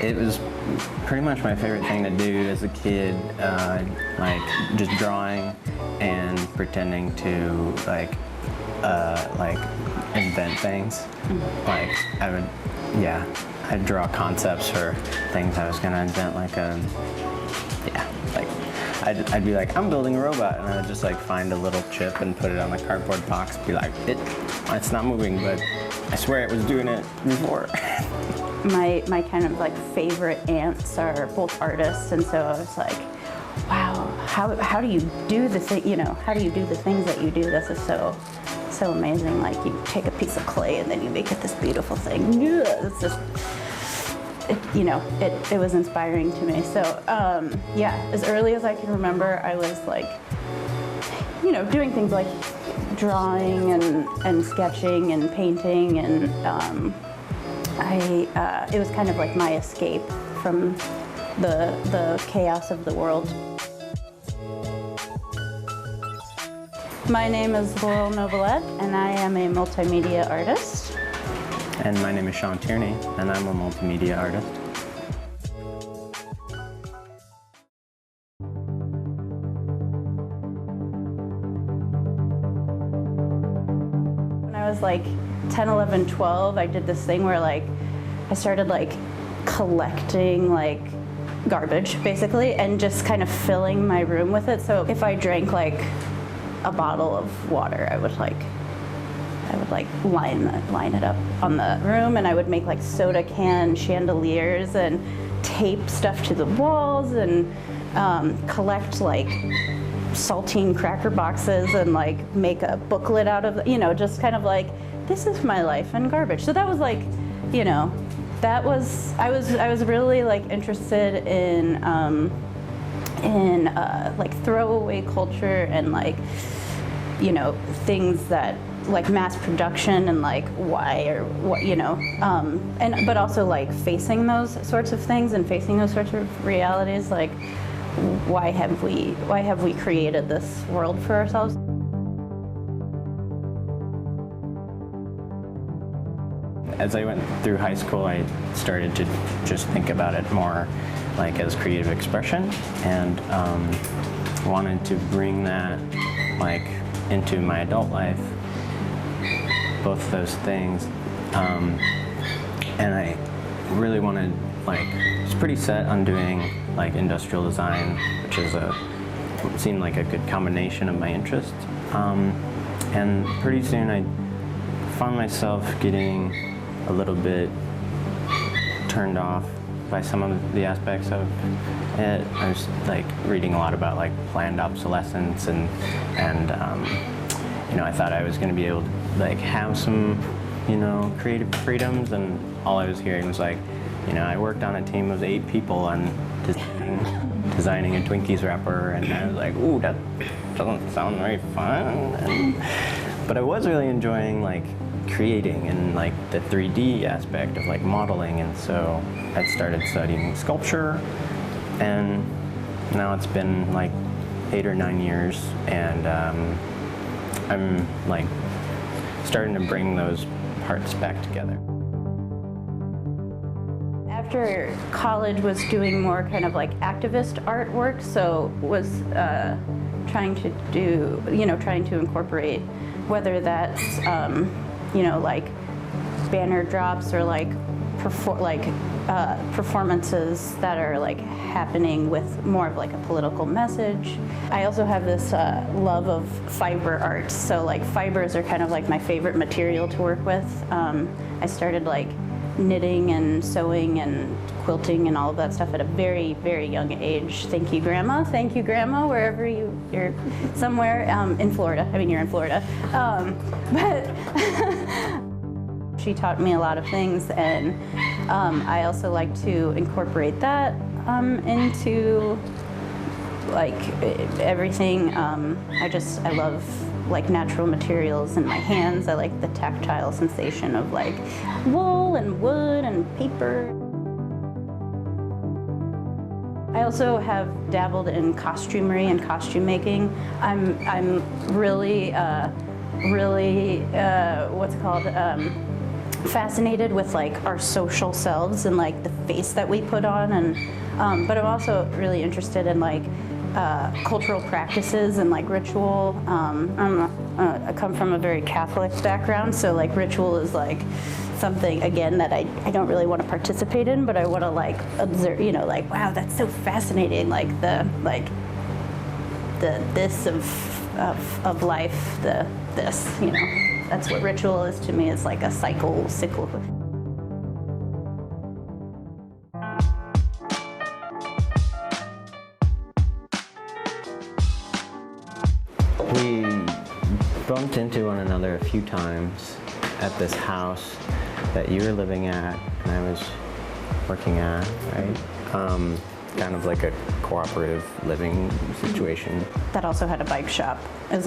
it was pretty much my favorite thing to do as a kid, like just drawing and pretending to like invent things. Like I'd draw concepts for things I was gonna invent, like I'd be like, I'm building a robot, and I'd just like find a little chip and put it on the cardboard box, be like, it's not moving, but I swear it was doing it before. My kind of like favorite aunts are both artists, and so I was like, wow, how do you do the thing? You know, how do you do the things that you do? This is so amazing. Like you take a piece of clay and then you make it this beautiful thing. It's just, it was inspiring to me. So as early as I can remember, I was like, doing things like drawing and sketching and painting, and it was kind of like my escape from the chaos of the world. My name is Laurel Nobilette, and I am a multimedia artist. And my name is Sean Tierney, and I'm a multimedia artist. When I was like 10, 11, 12, I did this thing where like I started like collecting like garbage basically and just kind of filling my room with it. So if I drank like a bottle of water, I would like line it up on the room, and I would make like soda can chandeliers and tape stuff to the walls and collect like saltine cracker boxes and like make a booklet out of, just kind of like, this is my life and garbage. So that was like, I was really like interested in like throwaway culture and like, things that like mass production and like why or what, but also like facing those sorts of things and facing those sorts of realities, like why have we created this world for ourselves? As I went through high school, I started to just think about it more like as creative expression, and wanted to bring that like into my adult life, both those things, and I really wanted, like, was pretty set on doing like industrial design, which is seemed like a good combination of my interests, and pretty soon I found myself getting a little bit turned off by some of the aspects of it. I was like reading a lot about like planned obsolescence, and I thought I was going to be able to like have some creative freedoms, and all I was hearing was like, I worked on a team of 8 people on designing a Twinkies wrapper, and I was like, ooh, that doesn't sound very fun. But I was really enjoying like creating and like the 3D aspect of like modeling, and so I started studying sculpture, and now it's been like 8 or 9 years, and I'm like starting to bring those parts back together. After college was doing more kind of like activist artwork, so was trying to incorporate, whether that's like banner drops or like performances that are like happening with more of like a political message. I also have this love of fiber arts, so like fibers are kind of like my favorite material to work with. I started like knitting and sewing and quilting and all of that stuff at a very, very young age. Thank you, Grandma. Thank you, Grandma, wherever you're somewhere in Florida. I mean, you're in Florida. But she taught me a lot of things, and I also like to incorporate that into like everything. I love like natural materials in my hands. I like the tactile sensation of like wool and wood and paper. I also have dabbled in costumery and costume making. I'm really what's it called? fascinated with like our social selves and like the face that we put on, and but I'm also really interested in like cultural practices and like ritual. I come from a very Catholic background, so like ritual is like something, again, that I don't really want to participate in, but I want to like observe, you know, like, wow, that's so fascinating, like the this of life, the this, you know, that's what ritual is to me. It's like a cycle. We bumped into one another a few times at this house that you were living at and I was working at, right? Kind of like a cooperative living situation. That also had a bike shop. It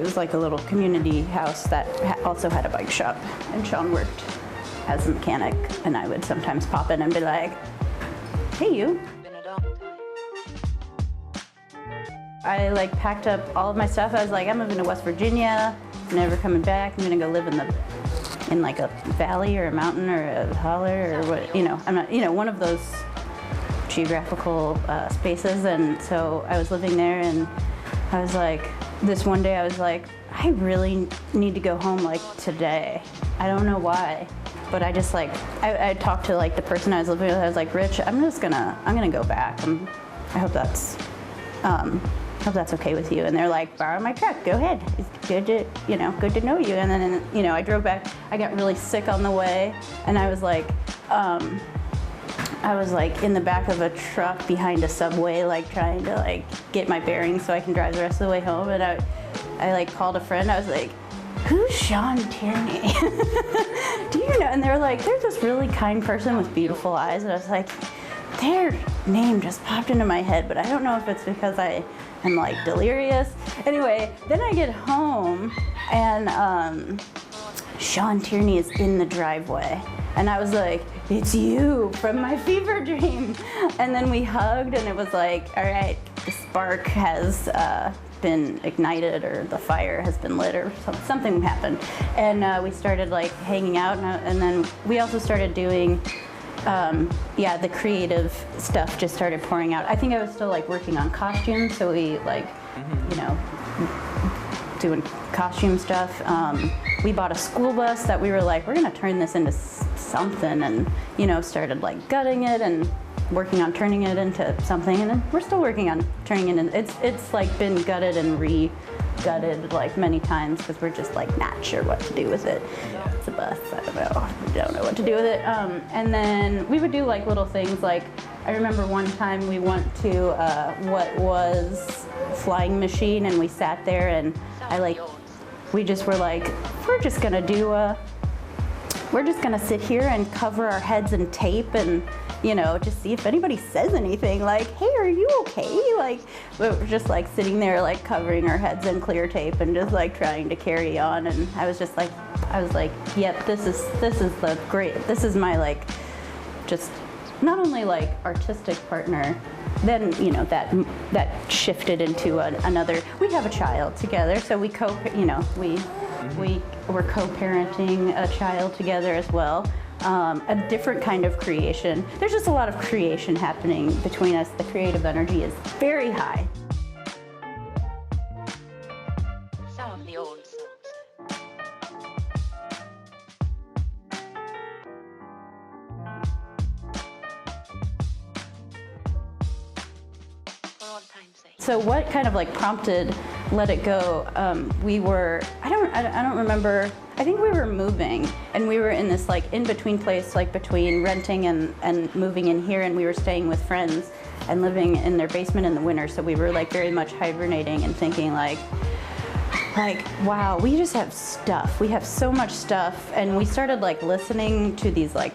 was like a little community house that also had a bike shop, and Sean worked as a mechanic, and I would sometimes pop in and be like, hey, you. I like packed up all of my stuff. I was like, I'm moving to West Virginia. I'm never coming back. I'm gonna go live in like a valley or a mountain or a holler or what, you know. I'm not, you know, one of those geographical spaces. And so I was living there, and I was like, this one day I was like, I really need to go home like today. I don't know why, but I just like, I talked to like the person I was living with. I was like, Rich, I'm gonna go back. I hope that's okay with you. And they're like, borrow my truck, go ahead. It's good to know you. And then, you know, I drove back. I got really sick on the way, and I was like in the back of a truck behind a subway, like trying to like get my bearings so I can drive the rest of the way home. And I like called a friend. I was like, who's Sean Tierney? Do you know? And they were like, they're this really kind person with beautiful eyes. And I was like, their name just popped into my head, but I don't know if it's because I am like delirious. Anyway, then I get home, and Sean Tierney is in the driveway. And I was like, it's you from my fever dream. And then we hugged, and it was like, all right, the spark has been ignited, or the fire has been lit, or something happened. And we started like hanging out, and then we also started doing, the creative stuff just started pouring out. I think I was still like working on costumes, so we like, you know, doing costume stuff. We bought a school bus that we were like, we're gonna turn this into something, and you know, started like gutting it and working on turning it into something, and then we're still working on turning it into, it's like been gutted and re-gutted like many times, because we're just like not sure what to do with it. It's a bus, I don't know what to do with it. And then we would do like little things, like I remember one time we went to what was Flying Machine, and we sat there, and we just were like, we're just gonna sit here and cover our heads in tape, and you know, just see if anybody says anything, like, hey, are you okay? Like, we're just like sitting there like covering our heads in clear tape and just like trying to carry on. And I was like, yep, this is my like, just not only like artistic partner, then, you know, that shifted into another, we have a child together, so we were co-parenting a child together as well. A different kind of creation. There's just a lot of creation happening between us. The creative energy is very high. Some of the old songs. So what kind of like prompted Let It Go? I don't remember. I think we were moving, and we were in this like in-between place, like between renting and moving in here, and we were staying with friends and living in their basement in the winter. So we were like very much hibernating and thinking like, wow, we just have stuff. We have so much stuff. And we started like listening to these like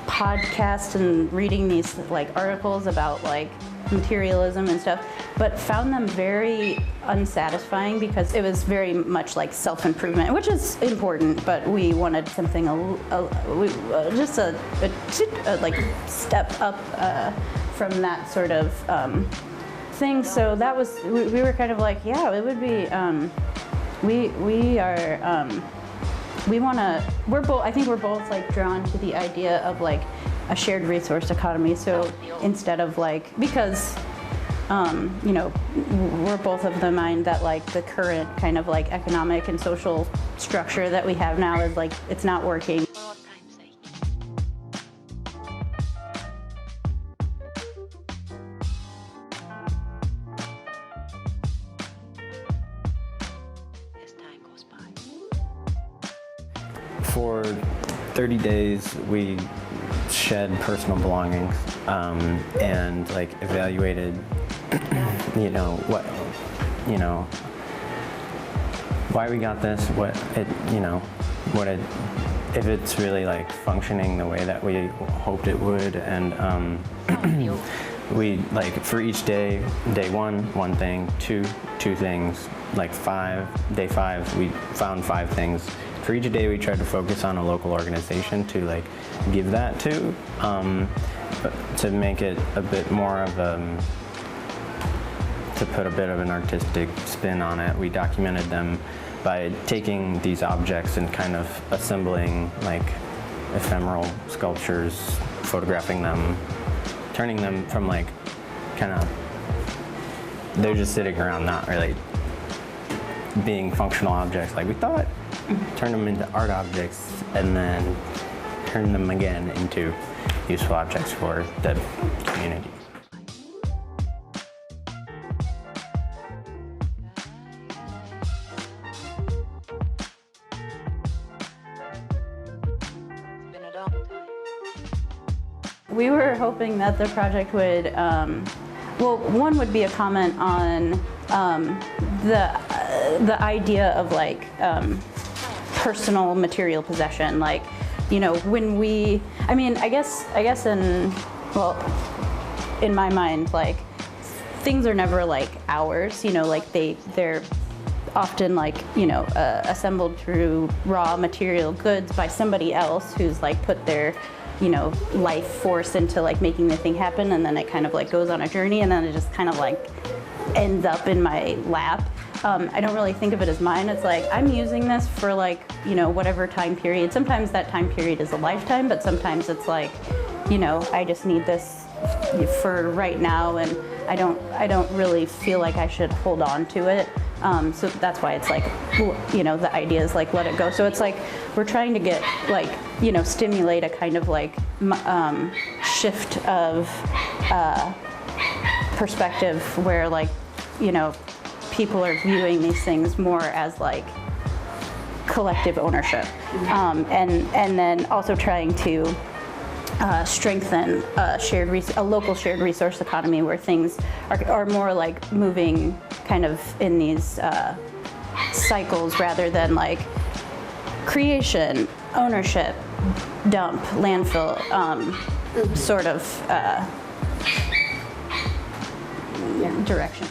podcasts and reading these like articles about like materialism and stuff, but found them very unsatisfying, because it was very much like self-improvement, which is important, but we wanted something just a like step up from that sort of thing. So that was, we were kind of like, yeah, it would be, we are I think we're both like drawn to the idea of like a shared resource economy. So instead of like, because you know, we're both of the mind that like the current kind of like economic and social structure that we have now is like, it's not working. For all time's sake. As time goes by. For 30 days, we shed personal belongings and like evaluated, you know, why we got this, if it's really like functioning the way that we hoped it would, and we like for each day, day one thing, two things, like day five, we found 5 things. For each day, we tried to focus on a local organization to like give that to make it a bit more of to put a bit of an artistic spin on it. We documented them by taking these objects and kind of assembling like ephemeral sculptures, photographing them, turning them from like kind of, they're just sitting around not really being functional objects like we thought, turn them into art objects and then turn them again into useful objects for the community. It's been a long time. We were hoping that the project would, well, one would be a comment on the idea of like personal material possession. Like, you know, when we, I mean, I guess in my mind, like things are never like ours, you know, like they're often like, you know, assembled through raw material goods by somebody else who's like put their, you know, life force into like making the thing happen, and then it kind of like goes on a journey, and then it just kind of like ends up in my lap. I don't really think of it as mine. It's like I'm using this for like, you know, whatever time period. Sometimes that time period is a lifetime, but sometimes it's like, you know, I just need this for right now, and I don't really feel like I should hold on to it. So that's why it's like, you know, the idea is like let it go. So it's like we're trying to get like, you know, stimulate a kind of like shift of perspective where like, you know, people are viewing these things more as like collective ownership, and then also trying to strengthen a local shared resource economy where things are more like moving kind of in these cycles rather than like creation, ownership, dump, landfill, sort of direction.